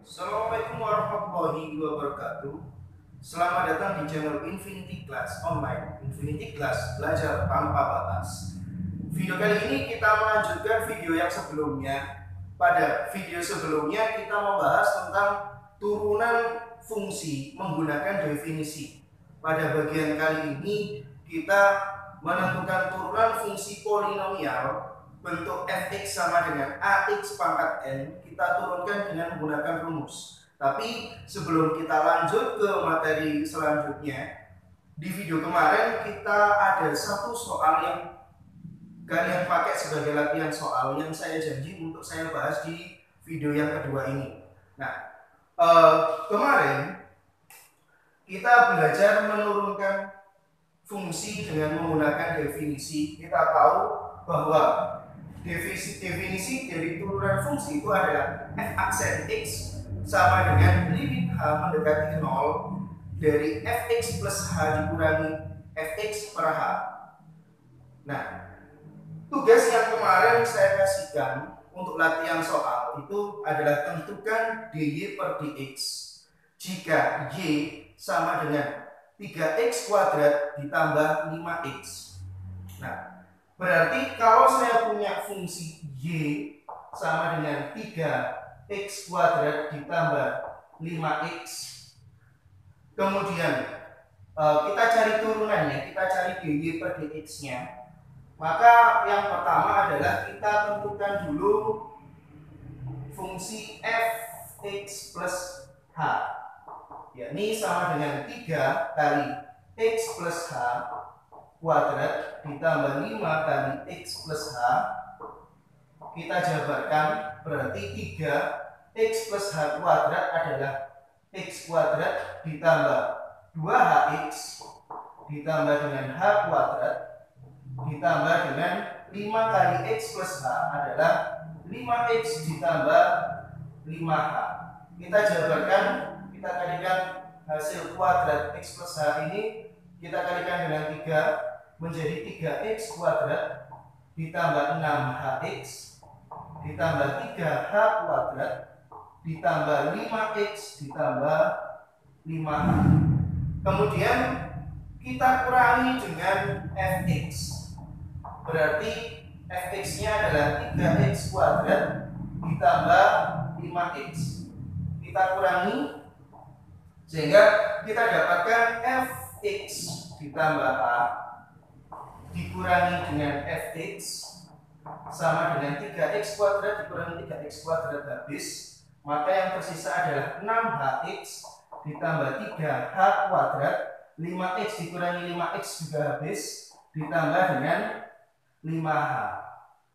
Assalamualaikum warahmatullahi wabarakatuh. Selamat datang di channel Infinity Class Online. Infinity Class, belajar tanpa batas. Video kali ini kita melanjutkan video yang sebelumnya. Pada video sebelumnya kita membahas tentang turunan fungsi menggunakan definisi. Pada bagian kali ini kita menentukan turunan fungsi polinomial bentuk fx sama dengan ax pangkat n, kita turunkan dengan menggunakan rumus. Tapi sebelum kita lanjut ke materi selanjutnya, di video kemarin kita ada satu soal yang kalian pakai sebagai latihan soal yang saya janji untuk saya bahas di video yang kedua ini. Nah, kemarin kita belajar menurunkan fungsi dengan menggunakan definisi. Kita tahu bahwa definisi dari turunan fungsi itu adalah f aksen x sama dengan limit h mendekati 0 dari fx plus h dikurangi fx per h. Nah, tugas yang kemarin saya kasihkan untuk latihan soal itu adalah tentukan dy per dx jika y sama dengan 3x kuadrat ditambah 5x. Nah, berarti kalau saya punya fungsi y sama dengan 3x kuadrat ditambah 5x, kemudian kita cari turunannya, kita cari dy per dx-nya, maka yang pertama adalah kita tentukan dulu fungsi fx plus h, yakni sama dengan 3 kali x plus h kuadrat ditambah 5 kali x plus h. Kita jabarkan, berarti 3x plus h kuadrat adalah x kuadrat ditambah 2hx ditambah dengan h kuadrat ditambah dengan 5 kali x plus h adalah 5x ditambah 5h. Kita jabarkan, kita kalikan hasil kuadrat x plus h ini, kita kalikan dengan 3 menjadi 3x kuadrat ditambah 6hx ditambah 3h kuadrat ditambah 5x ditambah 5h. Kemudian kita kurangi dengan fx, berarti fx-nya adalah 3x kuadrat ditambah 5x. Kita kurangi sehingga kita dapatkan fx ditambah h dikurangi dengan fx sama dengan 3x kuadrat dikurangi 3x kuadrat habis, maka yang tersisa adalah 6hx ditambah 3h kuadrat, 5x dikurangi 5x juga habis, ditambah dengan 5h.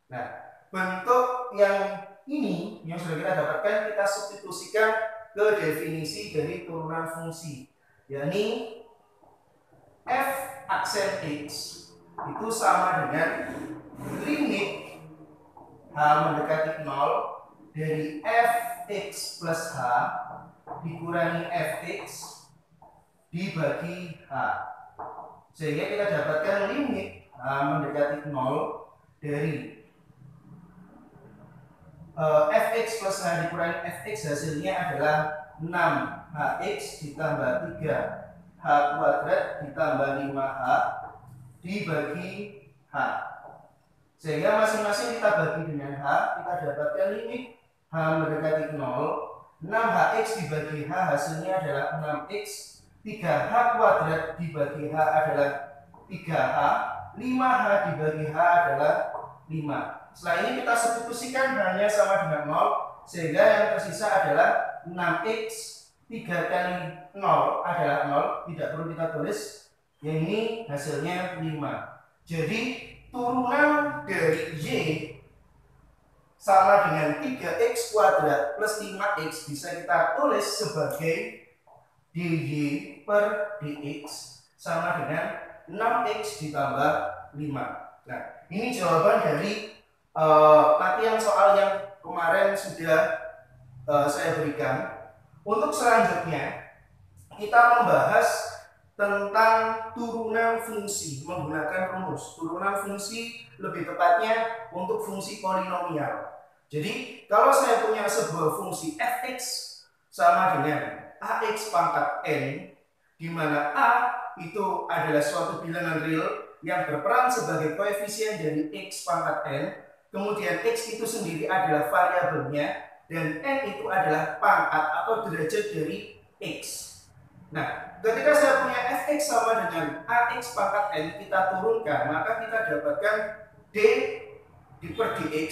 Nah, bentuk yang ini yang sudah kita dapatkan kita substitusikan ke definisi dari turunan fungsi, yakni f aksen x itu sama dengan limit h mendekati 0 dari fx plus h dikurangi fx dibagi h, sehingga kita dapatkan limit h mendekati 0 dari fx plus h dikurangi fx, hasilnya adalah 6hx ditambah 3h kuadrat ditambah 5h dibagi h, sehingga masing-masing kita bagi dengan h, kita dapatkan limit h mendekati 0, 6hx dibagi h hasilnya adalah 6x, 3h kuadrat dibagi h adalah 3h, 5h dibagi h adalah 5. Setelah ini kita substitusikan hanya sama dengan 0, sehingga yang tersisa adalah 6x, 3 kali 0 adalah 0, tidak perlu kita tulis, yang ini hasilnya 5. Jadi turunan dari y sama dengan 3x kuadrat plus 5x bisa kita tulis sebagai dy per dx sama dengan 6x ditambah 5. Nah, ini jawaban dari latihan soal yang kemarin sudah saya berikan. Untuk selanjutnya kita membahas tentang turunan fungsi menggunakan rumus. Turunan fungsi lebih tepatnya untuk fungsi polinomial. Jadi kalau saya punya sebuah fungsi fx sama dengan AX pangkat N, di mana A itu adalah suatu bilangan real yang berperan sebagai koefisien dari X pangkat N, kemudian X itu sendiri adalah variabelnya, dan N itu adalah pangkat atau derajat dari X. Nah, ketika saya punya fx sama dengan ax pangkat n, kita turunkan, maka kita dapatkan d per dx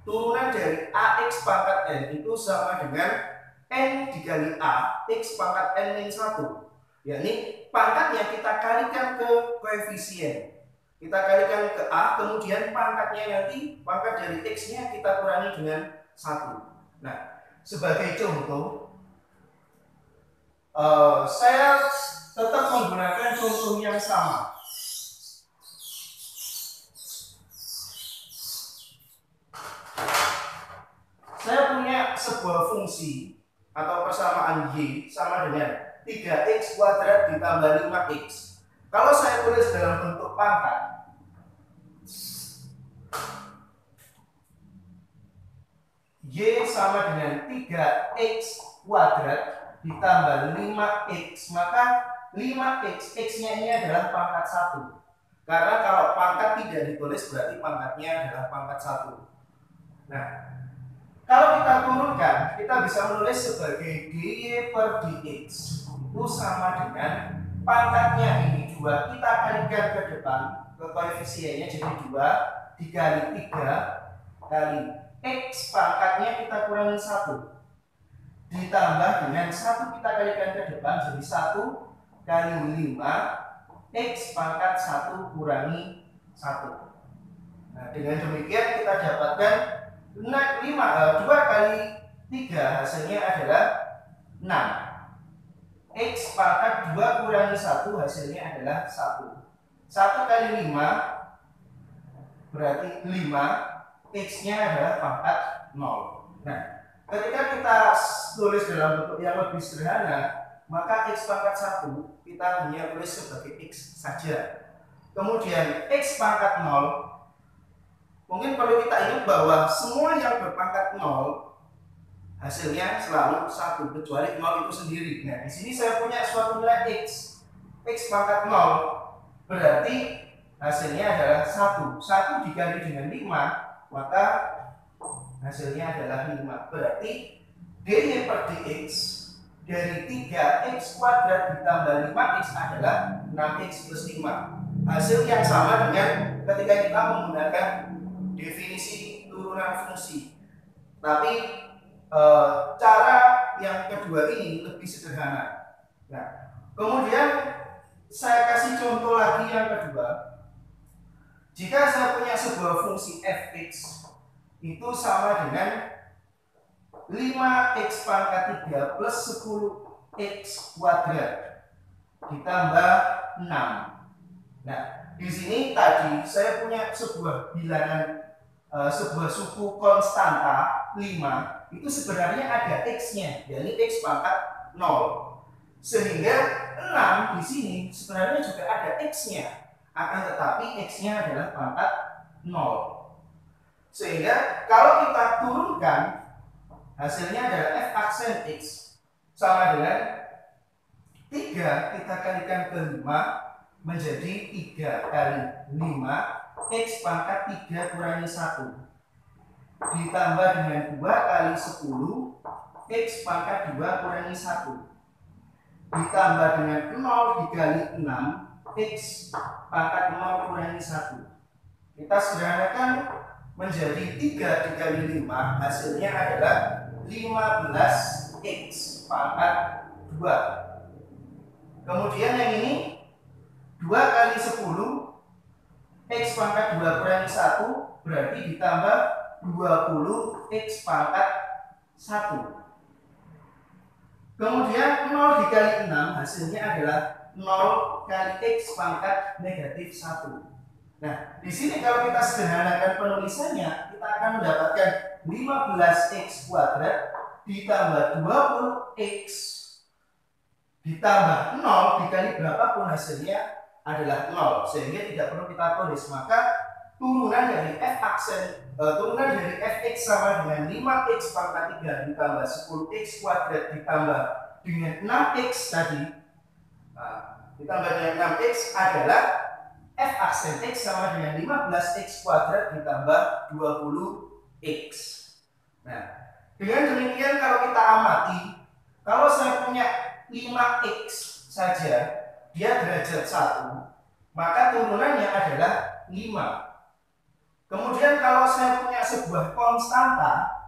turunan dari ax pangkat n itu sama dengan n dikali a x pangkat n min 1, yakni pangkatnya kita kalikan ke koefisien, kita kalikan ke a, kemudian pangkatnya nanti, pangkat dari x nya kita kurangi dengan 1. Nah, sebagai contoh, saya tetap menggunakan contoh yang sama. Saya punya sebuah fungsi atau persamaan y sama dengan 3x kuadrat ditambah 5x. Kalau saya tulis dalam bentuk pangkat, y sama dengan 3x kuadrat ditambah 5x, maka 5x, x-nya ini adalah pangkat 1. Karena kalau pangkat tidak ditulis berarti pangkatnya adalah pangkat 1. Nah, kalau kita turunkan, kita bisa menulis sebagai dy per dx itu sama dengan pangkatnya ini 2, kita kalikan ke depan ke koefisiennya, jadi 2 dikali 3 kali x pangkatnya kita kurangi 1, ditambah dengan 1 kita kalikan ke depan, jadi 1 kali 5 x pangkat 1 kurangi 1. Nah, dengan demikian kita dapatkan 2 kali 3 hasilnya adalah 6. X pangkat 2 kurangi 1 hasilnya adalah 1. 1 kali 5 berarti 5, x nya adalah pangkat 0. Nah, ketika kita tulis dalam bentuk yang lebih sederhana, maka x pangkat 1 kita hanya tulis sebagai x saja. Kemudian x pangkat 0, mungkin perlu kita ingat bahwa semua yang berpangkat 0 hasilnya selalu 1 kecuali 0 itu sendiri. Nah, di sini saya punya suatu nilai x pangkat 0 berarti hasilnya adalah 1. 1 dikali dengan 5, maka hasilnya adalah 5. Berarti dy per dx dari 3x kuadrat ditambah 5x adalah 6x plus 5. Hasil yang sama dengan ketika kita menggunakan definisi turunan fungsi. Tapi cara yang kedua ini lebih sederhana. Nah, kemudian saya kasih contoh lagi yang kedua. Jika saya punya sebuah fungsi fx itu sama dengan 5x pangkat 3 plus 10x kuadrat ditambah 6. Nah, di sini tadi saya punya sebuah bilangan, sebuah suku konstanta 5, itu sebenarnya ada x-nya, yakni x pangkat 0. Sehingga 6 di sini sebenarnya juga ada x-nya, akan tetapi x-nya adalah pangkat 0. Sehingga kalau kita turunkan, hasilnya adalah f aksen x sama dengan 3 kita kalikan ke 5 menjadi 3 kali 5 x pangkat 3 kurangi 1 ditambah dengan 2 kali 10 x pangkat 2 kurangi 1 ditambah dengan 0 dikali 6 x pangkat 0 kurangi 1. Kita sederhanakan menjadi 3 dikali 5, hasilnya adalah 15x pangkat 2. Kemudian yang ini 2 kali 10 x pangkat 2 kurangi 1 berarti ditambah 20x pangkat 1. Kemudian 0 dikali 6 hasilnya adalah 0 kali x pangkat negatif 1. Nah, di sini kalau kita sederhanakan penulisannya, kita akan mendapatkan 15x kuadrat ditambah 20x ditambah 0 dikali berapapun hasilnya adalah 0, sehingga tidak perlu kita tulis. Maka turunan dari turunan dari fx sama dengan 5x pangkat 3 ditambah 10x kuadrat ditambah dengan 6x tadi, ditambah dengan 6x adalah f aksen x sama dengan 15x kuadrat ditambah 20x. Nah, dengan demikian kalau kita amati, kalau saya punya 5x saja, dia derajat 1, maka turunannya adalah 5. Kemudian kalau saya punya sebuah konstanta,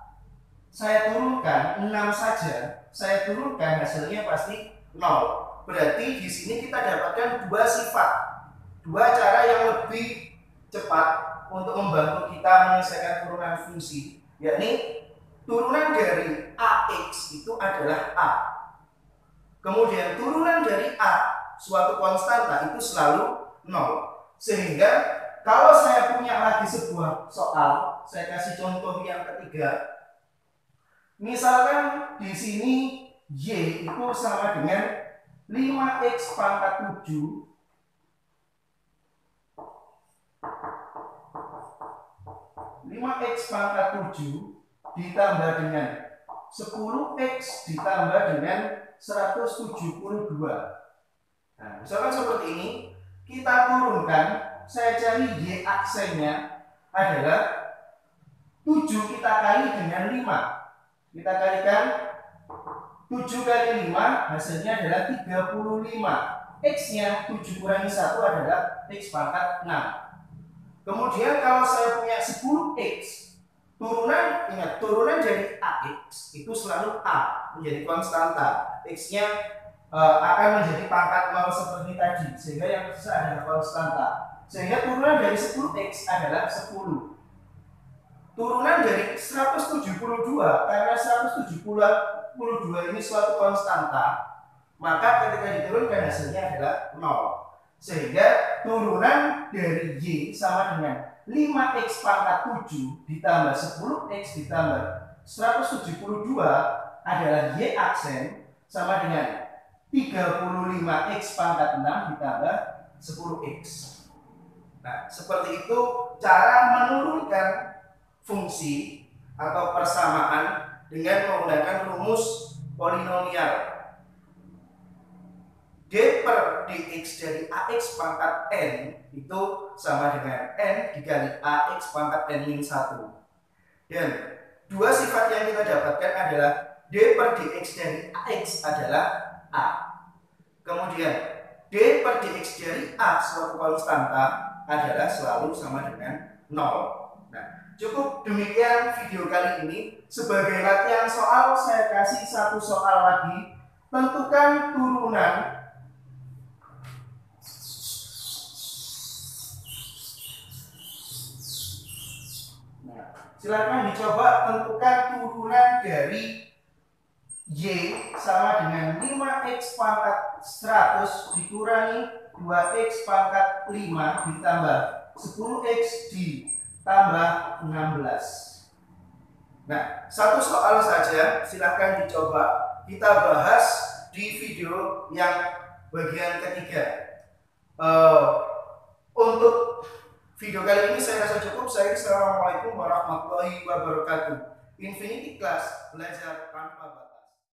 saya turunkan 6 saja, saya turunkan hasilnya pasti 0. Berarti di sini kita dapatkan dua sifat, dua cara yang lebih cepat untuk membantu kita menyelesaikan turunan fungsi, yakni turunan dari AX itu adalah A. Kemudian turunan dari A, suatu konstanta, itu selalu 0. Sehingga kalau saya punya lagi sebuah soal, saya kasih contoh yang ketiga. Misalkan di sini Y itu sama dengan 5x pangkat 7 5x pangkat 7 ditambah dengan 10x ditambah dengan 172. Nah, misalkan seperti ini, kita turunkan, saya cari Y aksennya adalah 7 kita kali dengan 5. Kita kalikan 7 kali 5 hasilnya adalah 35. X-nya 7 kurangi 1 adalah X pangkat 6. Kemudian kalau saya punya 10x, ingat turunan dari AX itu selalu A, menjadi konstanta. X-nya akan menjadi pangkat 0 seperti tadi, sehingga yang tersisa adalah konstanta. Sehingga turunan dari 10x adalah 10. Turunan dari 172, karena 172 ini suatu konstanta, maka ketika diturunkan hasilnya adalah 0. Sehingga turunan dari Y sama dengan 5x pangkat 7 ditambah 10x ditambah 172 adalah Y aksen sama dengan 35x pangkat 6 ditambah 10x. Nah, seperti itu cara menurunkan fungsi atau persamaan dengan menggunakan rumus polinomial. D per dx dari ax pangkat n itu sama dengan n dikali ax pangkat n min 1. Dan dua sifat yang kita dapatkan adalah d per dx dari ax adalah a. Kemudian d per dx dari a suatu konstanta adalah selalu sama dengan 0. Nah, cukup demikian video kali ini. Sebagai latihan soal, saya kasih satu soal lagi. Tentukan turunan silakan dicoba tentukan turunan dari Y sama dengan 5x pangkat 100 dikurangi 2x pangkat 5 ditambah 10x ditambah 16. Nah, satu soal saja, silahkan dicoba. Kita bahas di video yang bagian ketiga. Untuk video kali ini saya rasa cukup. Assalamualaikum warahmatullahi wabarakatuh. Infinity Class, belajar tanpa batas.